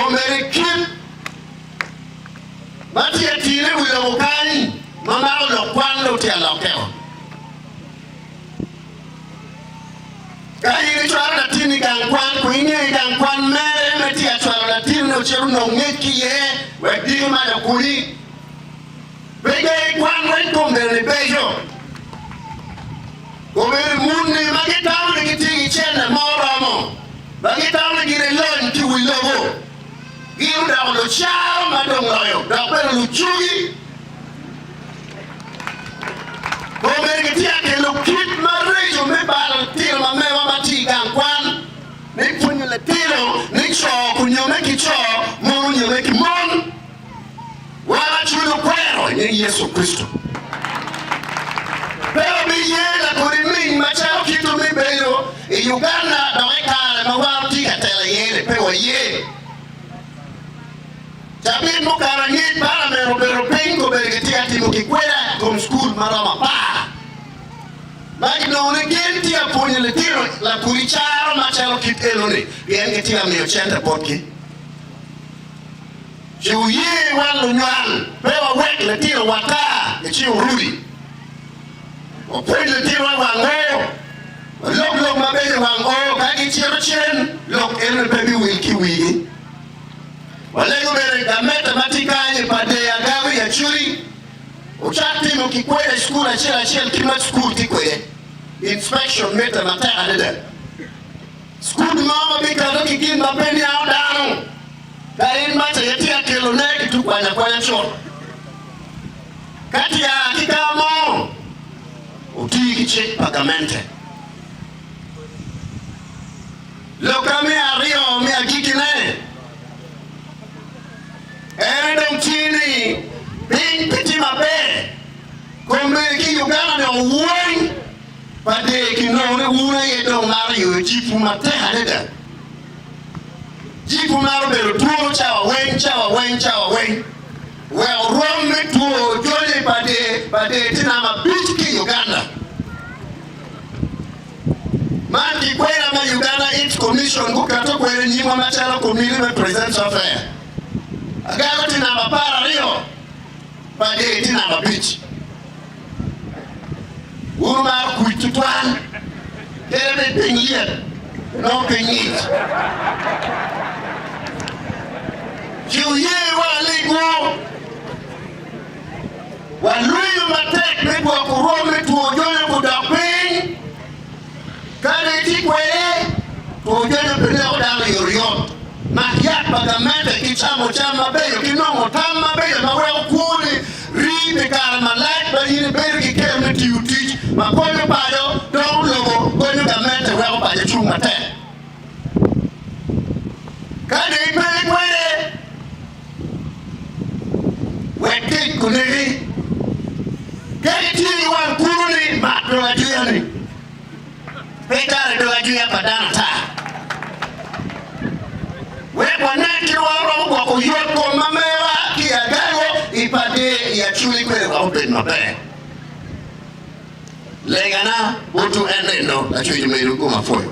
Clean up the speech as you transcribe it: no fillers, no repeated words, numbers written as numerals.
Komere kim. Bati ya tire wila mukani. Mama lo kwando tia lokeo. Kaya ni chwara na tini gangkwan. Kuinye gangkwan mere. Meti ya chwara na tini no cheru no ngeki ye. Wekdima ya kuli. Bege kwan wen komere bejo. Komere muni magitamu ni kitigi chene moramo. Magitamu ni gire lon ki wilogo. Giru da lo chao madongoyo. Da pelo luchugi. Komere kitia ke lo kit marejo me bala tiro ma mewa mati gangkwan. Ni punyo le tiro. Ni cho kunyo me ki cho. Monu nyo me ki mon. Wala chulo kwero ni Yesu Kristo. Pero mi yela kurimi machao kitu mi beyo Uganda na wekale mawati katela yele pewa ye. Chabi mukara nyit para mero pingo beregetia timu kikwela kom school marama pa. Bagi no ne genti ya ponye le tiro la kuricharo machao kitelo ni. Bienge tia mi 80 potki. Chiu ye walo nywal pewa wek le tiro wata e chiu rudi. Opende tiro wango. Lok mabele wango kagi chiro chen lok ene pebi wiki wiki. Walego bere gameta matikanye pade Agago ya Acholi. Uchati mkikwele school achela kima school tikwe. Inspection meta mata adeda. School mama bika doki kimba peni au dano. Kain mata yetia kelo neki tu kwanya choro. Kati ya kikamo utiki check pagamente. Loka mi ario mi akikine. Eredom chini. Bing piti mabe. Kombe ki Uganda ne uweng. Pade ki none una yedo mario jifu mate hadeda. Jifu maro bero tuo chawa weng. Well, run me to Jolly Bade Tinama Beach Uganda. Man, the Quayama Uganda Its Commission, Bukato, where Nima Machalo Community presents affair. Agago Tinama Parario Bade Tinama Beach. Urma Kuituan, everything here, no Bakenyi. Juye Waligo. Waluyu matek mebu wakurome tuojoye kudapin. Kane tikweye tuojoye pene odala yorion. Mahiat Bagamende kichamo chama beyo kinongo tama beyo mawewe kuni ribe kara malak bayini beyo kikeme tiutich. Makonyo payo dong logo konyo Bagamende weko payo chung matek. Kane ipele kweye weke kuniri. Kaya tini wan kuruni matro ajuyani. Petare do ajuya padana ta. Wewa neki waro wako yoko mamewa ki Agago ipade ya Acholi kwe wapen mabe. Legana utu ene no Acholi meiruku mafoyo.